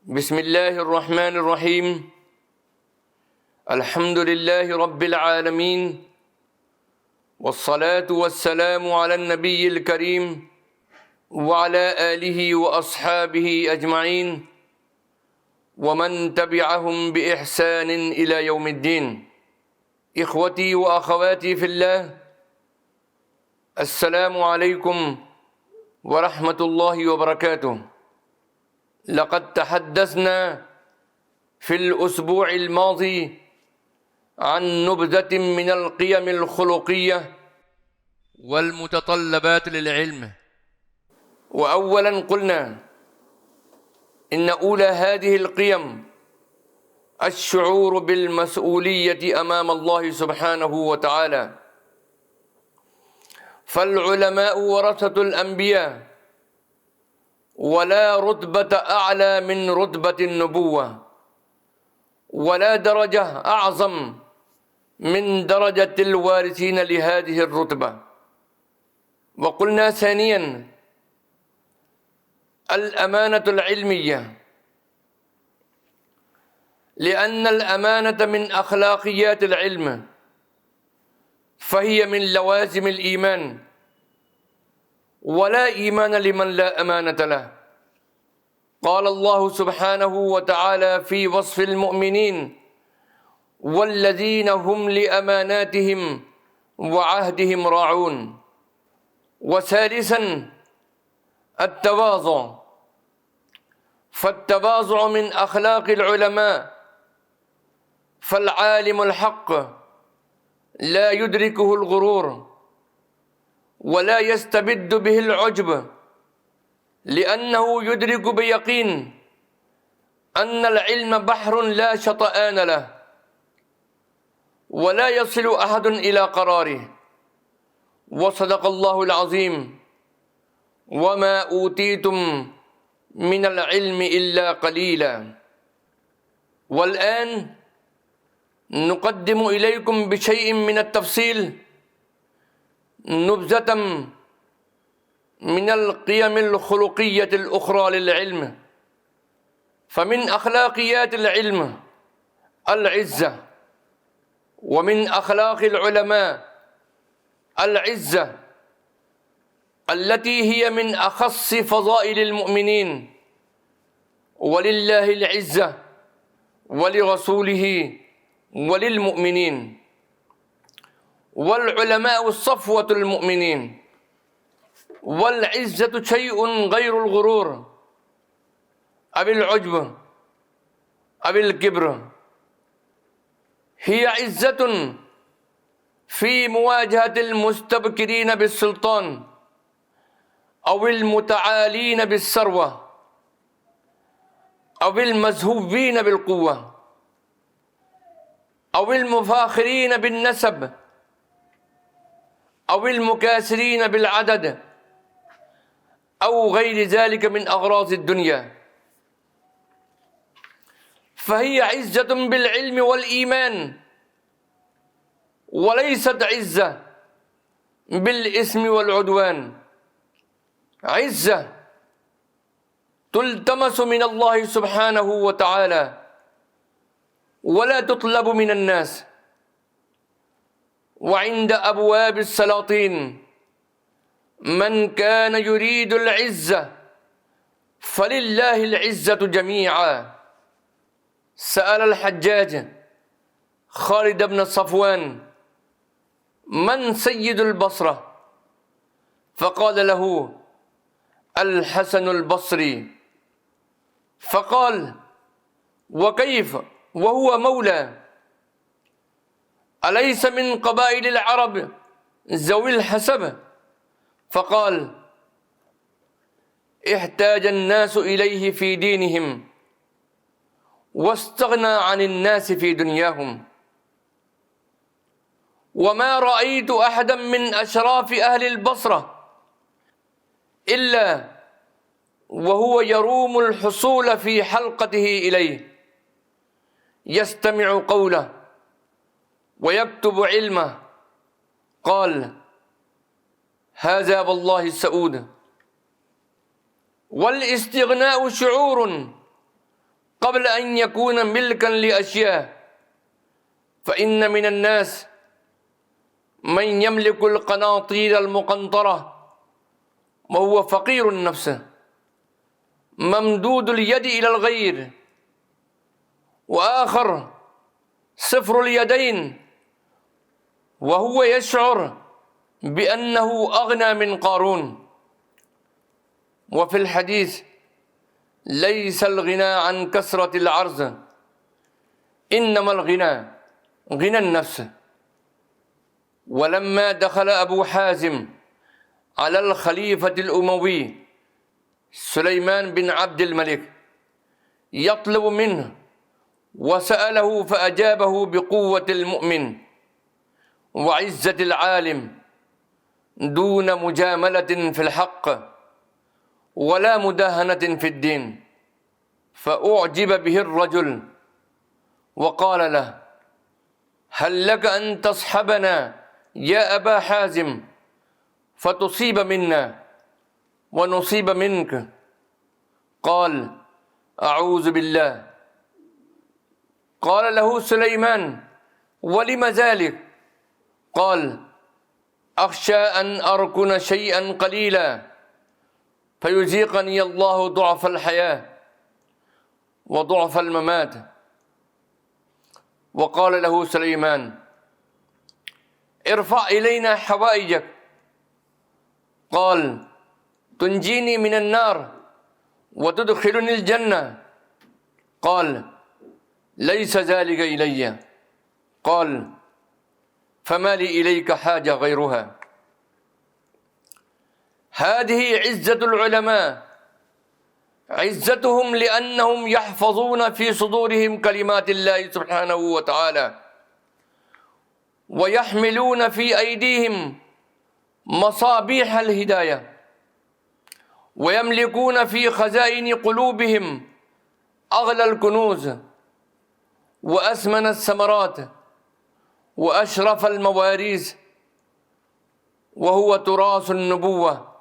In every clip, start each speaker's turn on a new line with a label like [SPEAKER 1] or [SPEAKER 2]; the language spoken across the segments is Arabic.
[SPEAKER 1] بسم الله الرحمن الرحيم. الحمد لله رب العالمين، والصلاة والسلام على النبي الكريم وعلى آله وأصحابه أجمعين ومن تبعهم بإحسان إلى يوم الدين. إخوتي وأخواتي في الله، السلام عليكم ورحمة الله وبركاته. لقد تحدثنا في الأسبوع الماضي عن نبذة من القيم الخلقية والمتطلبات للعلم. وأولا قلنا إن أولى هذه القيم الشعور بالمسؤولية أمام الله سبحانه وتعالى، فالعلماء ورثة الأنبياء، ولا رتبة أعلى من رتبة النبوة، ولا درجة أعظم من درجة الوارثين لهذه الرتبة. وقلنا ثانيا الأمانة العلمية، لأن الأمانة من أخلاقيات العلم، فهي من لوازم الإيمان، ولا إيمان لمن لا أمانة له. قال الله سبحانه وتعالى في وصف المؤمنين: والذين هم لأماناتهم وعهدهم راعون. وثالثا التواضع، فالتواضع من أخلاق العلماء، فالعالم الحق لا يدركه الغرور ولا يستبد به العجب، لأنه يدرك بيقين أن العلم بحر لا شطآن له، ولا يصل أحد إلى قراره. وصدق الله العظيم: وما أوتيتم من العلم إلا قليلا. والآن نقدم إليكم بشيء من التفصيل نبذة من القيم الخلقية الأخرى للعلم. فمن أخلاقيات العلم العزة، ومن أخلاق العلماء العزة التي هي من أخص فضائل المؤمنين. ولله العزة ولرسوله وللمؤمنين، والعلماء صفوة المؤمنين. والعزة شيء غير الغرور أو العجب أو الكبر، هي عزة في مواجهة المستبكرين بالسلطان أو المتعالين بالثروة أو المزهوبين بالقوة أو المفاخرين بالنسب أو المكاسرين بالعدد أو غير ذلك من أغراض الدنيا. فهي عزة بالعلم والإيمان، وليست عزة بالإثم والعدوان. عزة تلتمس من الله سبحانه وتعالى ولا تطلب من الناس. وعند أبواب السلاطين من كان يريد العزة فلله العزة جميعا. سأل الحجاج خالد بن صفوان: من سيد البصرة؟ فقال له: الحسن البصري. فقال: وكيف وهو مولى؟ أليس من قبائل العرب ذوي الحسب؟ فقال: احتاج الناس إليه في دينهم، واستغنى عن الناس في دنياهم. وما رأيت أحدا من أشراف أهل البصرة إلا وهو يروم الحصول في حلقته إليه، يستمع قوله ويكتب علمه. قال: هذا والله السؤود. والاستغناء شعور قبل أن يكون ملكا لأشياء. فإن من الناس من يملك القناطير المقنطرة وهو فقير النفس ممدود اليد إلى الغير، وآخر صفر اليدين وهو يشعر بأنه أغنى من قارون. وفي الحديث: ليس الغنى عن كثرة العرض، إنما الغنى غنى النفس. ولما دخل أبو حازم على الخليفة الأموي سليمان بن عبد الملك يطلب منه وسأله، فأجابه بقوة المؤمن وعزة العالم دون مجاملة في الحق ولا مداهنة في الدين، فأعجب به الرجل وقال له: هل لك أن تصحبنا يا أبا حازم فتصيب منا ونصيب منك؟ قال: أعوذ بالله. قال له سليمان: ولم ذلك؟ قال: أخشى أن أركن شيئا قليلا فيذيقني الله ضعف الحياة وضعف الممات. وقال له سليمان: ارفع إلينا حوائجك. قال: تنجيني من النار وتدخلني الجنة. قال: ليس ذلك إلي. قال: فما لي إليك حاجة غيرها. هذه عزة العلماء، عزتهم لأنهم يحفظون في صدورهم كلمات الله سبحانه وتعالى، ويحملون في أيديهم مصابيح الهداية، ويملكون في خزائن قلوبهم أغلى الكنوز وأثمن الثمرات وأشرف المواريث، وهو تراث النبوة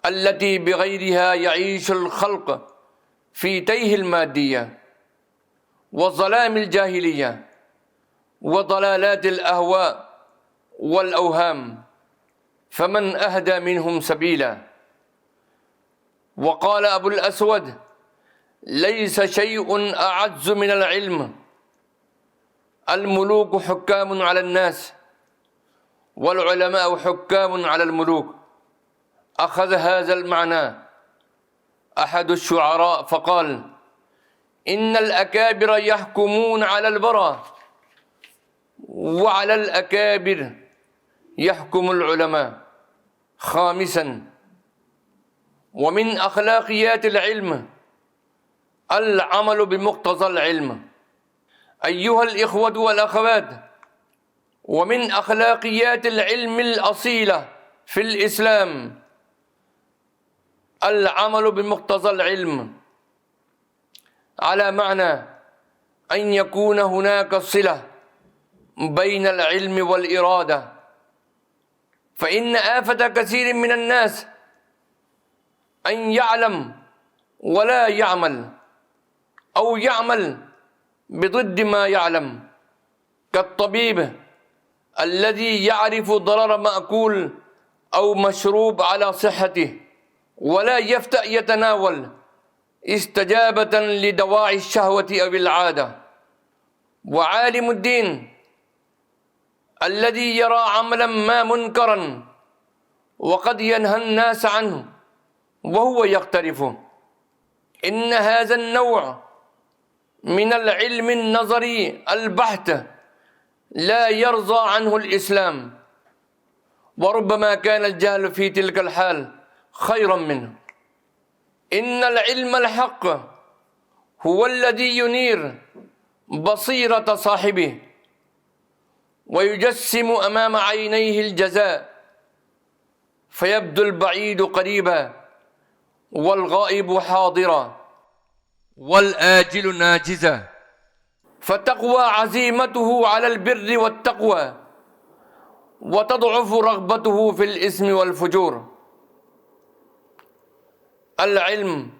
[SPEAKER 1] التي بغيرها يعيش الخلق في تيه المادية وظلام الجاهلية وضلالات الأهواء والأوهام، فمن أهدى منهم سبيلا. وقال أبو الأسود: ليس شيء أعز من العلم. الملوك حكام على الناس والعلماء حكام على الملوك. أخذ هذا المعنى أحد الشعراء فقال: إن الأكابر يحكمون على البرى، وعلى الأكابر يحكم العلماء. خامسا: ومن أخلاقيات العلم العمل بمقتضى العلم. أيها الإخوة والأخوات، ومن أخلاقيات العلم الأصيلة في الإسلام العمل بمقتضى العلم، على معنى أن يكون هناك صلة بين العلم والإرادة. فإن آفة كثير من الناس أن يعلم ولا يعمل، أو يعمل بضد ما يعلم، كالطبيب الذي يعرف ضرر مأكول أو مشروب على صحته ولا يفتأ يتناول استجابة لدواعي الشهوة أو العادة. وعالم الدين الذي يرى عملا ما منكرا وقد ينهى الناس عنه وهو يقترفه. إن هذا النوع من العلم النظري البحت لا يرضى عنه الإسلام، وربما كان الجهل في تلك الحال خيرا منه. إن العلم الحق هو الذي ينير بصيرة صاحبه ويجسم أمام عينيه الجزاء، فيبدو البعيد قريبا والغائب حاضرا والآجل ناجزا، فتقوى عزيمته على البر والتقوى وتضعف رغبته في الإثم والفجور. العلم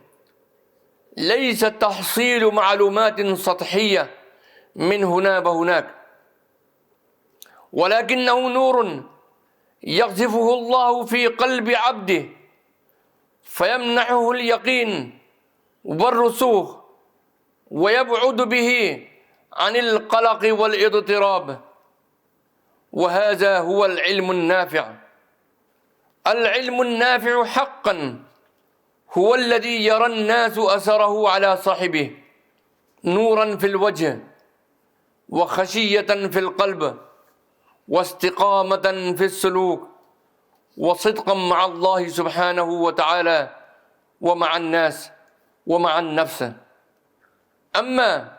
[SPEAKER 1] ليس تحصيل معلومات سطحية من هنا وهناك، ولكنه نور يقذفه الله في قلب عبده فيمنحه اليقين والرسوخ ويبعد به عن القلق والاضطراب. وهذا هو العلم النافع. العلم النافع حقا هو الذي يرى الناس أثره على صاحبه، نورا في الوجه وخشية في القلب واستقامة في السلوك وصدقا مع الله سبحانه وتعالى ومع الناس ومع النفس. أما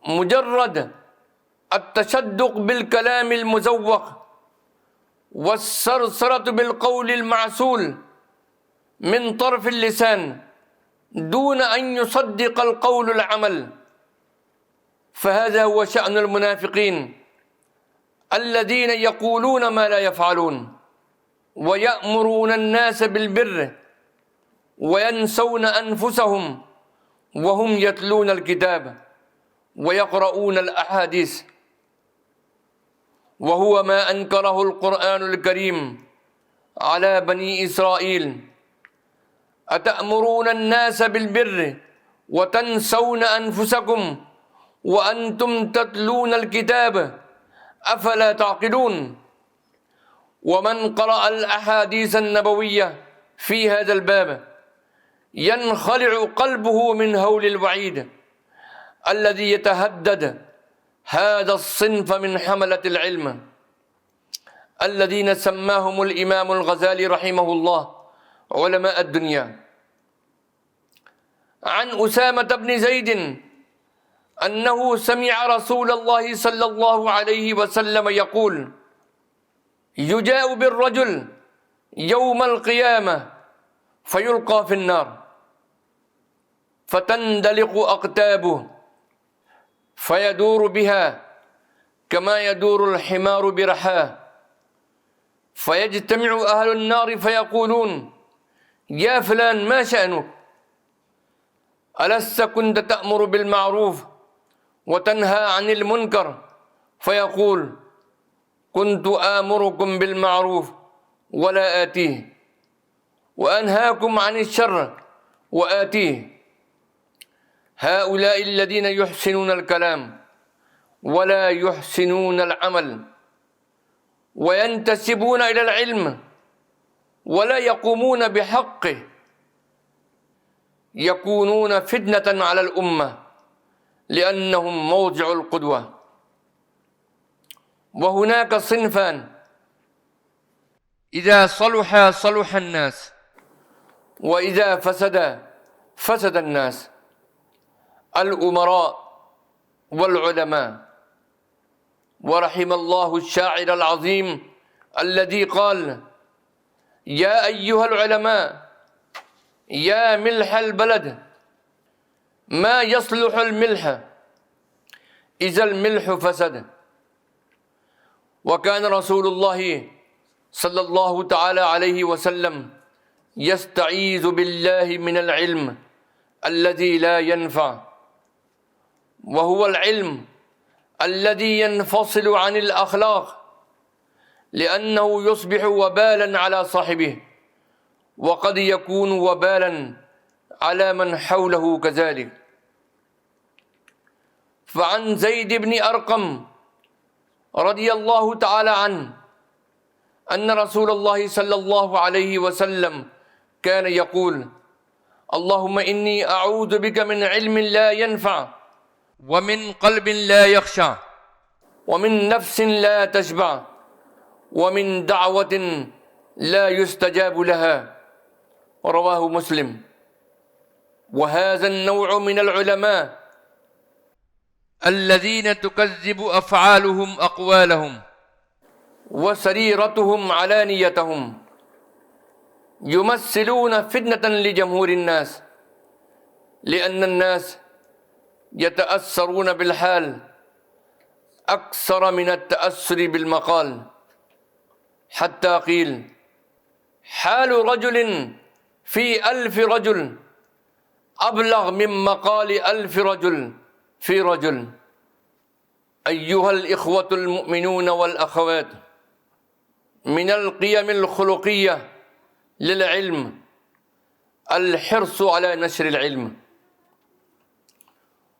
[SPEAKER 1] مجرد التشدق بالكلام المزوق والسرسرة بالقول المعسول من طرف اللسان دون أن يصدق القول العمل، فهذا هو شأن المنافقين الذين يقولون ما لا يفعلون ويأمرون الناس بالبر وينسون أنفسهم وهم يتلون الكتاب ويقرؤون الأحاديث. وهو ما أنكره القرآن الكريم على بني إسرائيل: أتأمرون الناس بالبر وتنسون أنفسكم وأنتم تتلون الكتاب أفلا تعقلون. ومن قرأ الأحاديث النبوية في هذا الباب ينخلع قلبه من هول الوعيد الذي يتهدد هذا الصنف من حملة العلم الذين سماهم الإمام الغزالي رحمه الله علماء الدنيا. عن أسامة بن زيد أنه سمع رسول الله صلى الله عليه وسلم يقول: يجاء بالرجل يوم القيامة فيلقى في النار فتندلق أقتابه فيدور بها كما يدور الحمار برحاه، فيجتمع أهل النار فيقولون: يا فلان ما شأنك؟ ألست كنت تأمر بالمعروف وتنهى عن المنكر؟ فيقول: كنت آمركم بالمعروف ولا آتيه، وأنهاكم عن الشر وآتيه. هؤلاء الذين يحسنون الكلام ولا يحسنون العمل وينتسبون إلى العلم ولا يقومون بحقه يكونون فتنة على الأمة لأنهم موضع القدوة. وهناك صنفان إذا صلح صلح الناس وإذا فسد فسد الناس: الأمراء والعلماء. ورحم الله الشاعر العظيم الذي قال: يا أيها العلماء يا ملح البلد ما يصلح الملح إذا الملح فسد. وكان رسول الله صلى الله تعالى عليه وسلم يستعيذ بالله من العلم الذي لا ينفع، وهو العلم الذي ينفصل عن الأخلاق لأنه يصبح وبالا على صاحبه، وقد يكون وبالا على من حوله كذلك. فعن زيد بن أرقم رضي الله تعالى عنه أن رسول الله صلى الله عليه وسلم كان يقول: اللهم إني أعوذ بك من علم لا ينفع ومن قلب لا يخشع ومن نفس لا تشبع ومن دعوة لا يستجاب لها. رواه مسلم. وهذا النوع من العلماء الذين تكذب أفعالهم أقوالهم وسريرتهم علانيتهم يمثلون فتنة لجمهور الناس، لأن الناس يتأثرون بالحال أكثر من التأثر بالمقال، حتى قيل: حال رجل في 1000 رجل أبلغ من مقال 1000 رجل في رجل. أيها الإخوة المؤمنون والأخوات، من القيم الخلقية للعلم الحرص على نشر العلم،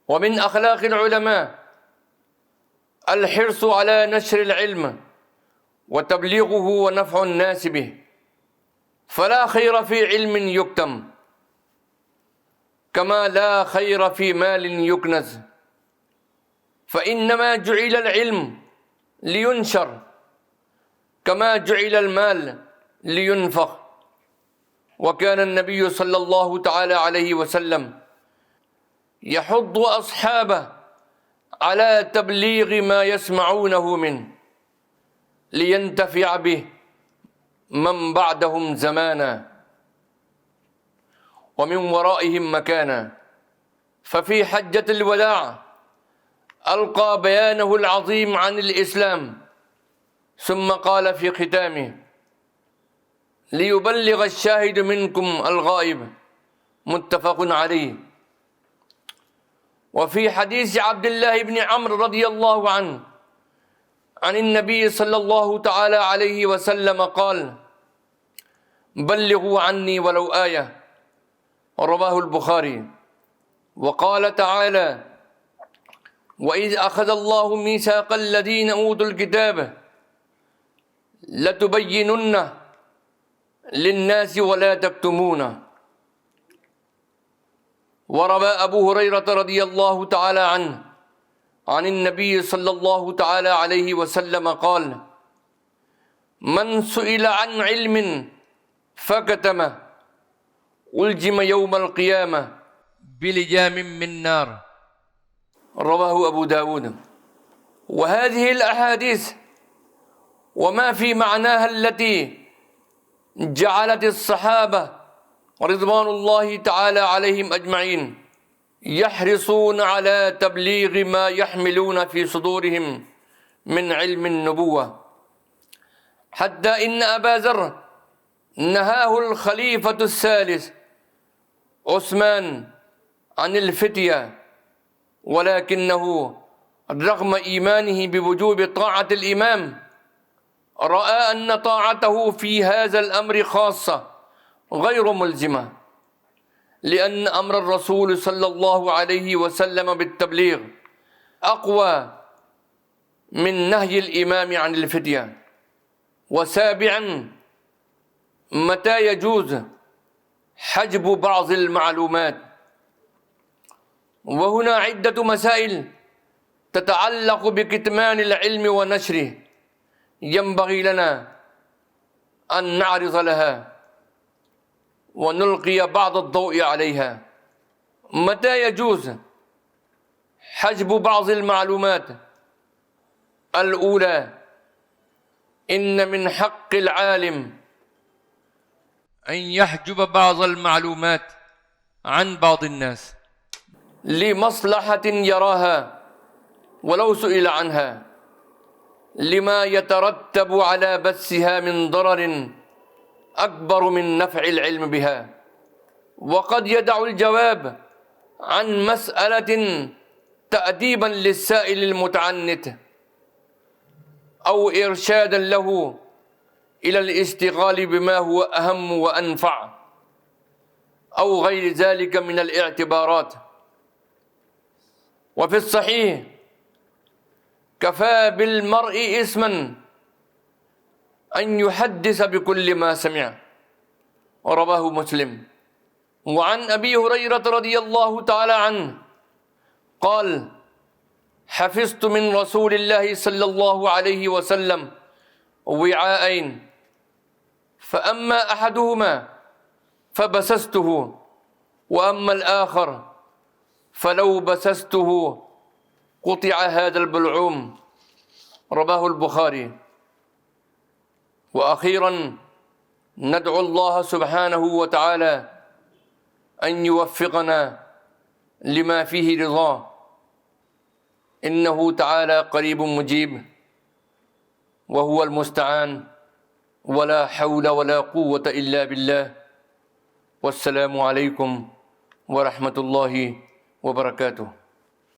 [SPEAKER 1] ومن أخلاق العلماء الحرص على نشر العلم وتبليغه ونفع الناس به، فلا خير في علم يكتم، كما لا خير في مال يكنز، فإنما جعل العلم لينشر كما جعل المال لينفق. وكان النبي صلى الله تعالى عليه وسلم يحض أصحابه على تبليغ ما يسمعونه منه لينتفع به من بعدهم زمانا ومن ورائهم مكانا. ففي حجة الوداع ألقى بيانه العظيم عن الإسلام، ثم قال في ختامه: ليبلغ الشاهد منكم الغائب، متفق عليه. وفي حديث عبد الله بن عمرو رضي الله عنه عن النبي صلى الله تعالى عليه وسلم قال: بلغوا عني ولو آية، رواه البخاري. وقال تعالى: وإذ أخذ الله ميثاق الذين أوتوا الكتاب لتبيننه للناس ولا تكتمونه. وروى أبو هريرة رضي الله تعالى عنه عن النبي صلى الله تعالى عليه وسلم قال: من سئل عن علم فكتمه ألجم يوم القيامة بلجام من نار، رواه أبو داود. وهذه الأحاديث وما في معناها التي جعلت الصحابة رضوان الله تعالى عليهم أجمعين يحرصون على تبليغ ما يحملون في صدورهم من علم النبوة، حتى إن أبا ذر نهاه الخليفة الثالث عثمان عن الفتية، ولكنه رغم إيمانه بوجوب طاعة الإمام رأى أن طاعته في هذا الأمر خاصة غير ملزمة، لأن أمر الرسول صلى الله عليه وسلم بالتبليغ أقوى من نهي الإمام عن الفتية. وسابعا، متى يجوز حجب بعض المعلومات؟ وهنا عدة مسائل تتعلق بكتمان العلم ونشره ينبغي لنا أن نعرض لها ونلقي بعض الضوء عليها. متى يجوز حجب بعض المعلومات؟ الأولى: إن من حق العالم أن يحجب بعض المعلومات عن بعض الناس لمصلحة يراها ولو سئل عنها، لما يترتب على بثها من ضرر أكبر من نفع العلم بها. وقد يدع الجواب عن مسألة تأديبا للسائل المتعنت أو إرشادا له إلى الاشتغال بما هو أهم وأنفع أو غير ذلك من الاعتبارات. وفي الصحيح: كفى بالمرء إثما أن يحدث بكل ما سمع، رواه مسلم. وعن أبي هريرة رضي الله تعالى عنه قال: حفظت من رسول الله صلى الله عليه وسلم وعاءين، فأما أحدهما فبسسته، وأما الآخر فلو بسسته قطع هذا البلعوم، رواه البخاري. وأخيرا، ندعو الله سبحانه وتعالى أن يوفقنا لما فيه رضاه، إنه تعالى قريب مجيب، وهو المستعان، ولا حول ولا قوة إلا بالله. والسلام عليكم ورحمة الله وبركاته.